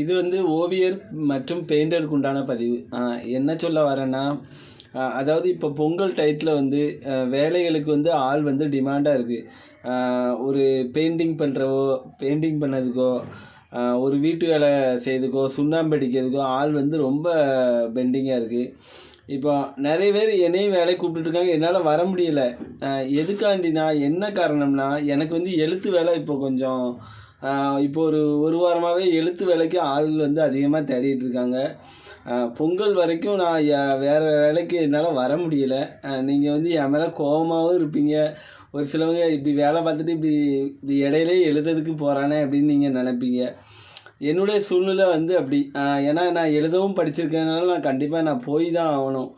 இது வந்து ஓவியர் மற்றும் பெயிண்டருக்கு உண்டான பதிவு. என்ன சொல்ல வரேன்னா, அதாவது இப்போ பொங்கல் டயத்தில் வந்து வேலைகளுக்கு வந்து ஆள் வந்து டிமாண்டாக இருக்குது. ஒரு பெயிண்டிங் பண்ணதுக்கோ, ஒரு வீட்டு வேலை செய்யறதுக்கோ, சுண்ணாம்பு அடிக்கிறதுக்கோ ஆள் வந்து ரொம்ப பெண்டிங்காக இருக்குது. இப்போ நிறைய பேர் என்னையும் வேலைக்கு கூப்பிட்டுருக்காங்க, என்னால் வர முடியல. எதுக்காண்டினா என்ன காரணம்னா, எனக்கு வந்து எழுத்து வேலை இப்போ கொஞ்சம் இப்போ ஒரு வாரமாகவே எழுத்து வேலைக்கு ஆள் வந்து அதிகமாக தேடிட்டு இருக்காங்க. பொங்கல் வரைக்கும் நான் வேறு வேலைக்கு என்னால் வர முடியல. நீங்கள் வந்து என் மேலே கோபமாகவும் இருப்பீங்க. ஒரு சிலவங்க இப்படி வேலை பார்த்துட்டு இப்படி இப்படி இடையிலே எழுதுறதுக்கு போகிறானே அப்படின்னு நீங்கள் நினைப்பீங்க. என்னுடைய சூழ்நிலை வந்து அப்படி. ஏன்னா நான் எழுதவும் படிச்சிருக்கனால நான் கண்டிப்பாக போய் தான் ஆகணும்.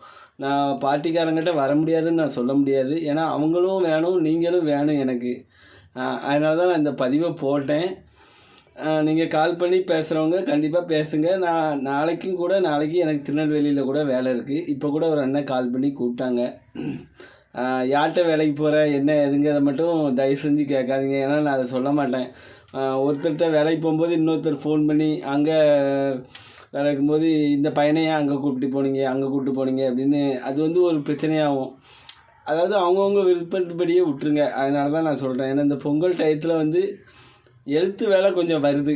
நான் பார்ட்டிக்காரங்கிட்ட வர முடியாதுன்னு நான் சொல்ல முடியாது. ஏன்னா அவங்களும் வேணும், நீங்களும் வேணும் எனக்கு. அதனால தான் நான் இந்த பதிவை போட்டேன். நீங்கள் கால் பண்ணி பேசுகிறவங்க கண்டிப்பாக பேசுங்க. நாளைக்கு எனக்கு திருநெல்வேலியில் கூட வேலை இருக்குது. இப்போ கூட ஒரு அண்ணன் கால் பண்ணி கூப்பிட்டாங்க. யார்கிட்ட வேலைக்கு போகிற என்ன எதுங்கிறத மட்டும் தயவு செஞ்சு கேட்காதீங்க. ஏன்னா நான் அதை சொல்ல மாட்டேன். ஒருத்தர்கிட்ட வேலைக்கு போகும்போது இன்னொருத்தர் ஃபோன் பண்ணி அங்கே வேலை இருக்கும்போது இந்த பையனையே அங்கே கூப்பிட்டு போனீங்க அப்படின்னு அது வந்து ஒரு பிரச்சனையாகும். அதாவது அவங்கவுங்க விருப்பப்படியே விட்டுருங்க. அதனால தான் நான் சொல்கிறேன். ஏன்னா இந்த பொங்கல் டயத்தில் வந்து எழுத்து வேலை கொஞ்சம் வருது.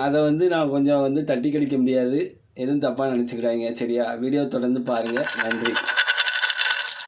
அதை வந்து நான் கொஞ்சம் வந்து தட்டி கழிக்க முடியாது. எதுவும் தப்பாக நினச்சிக்கிறாங்க. சரியா? வீடியோ தொடர்ந்து பாருங்கள். நன்றி.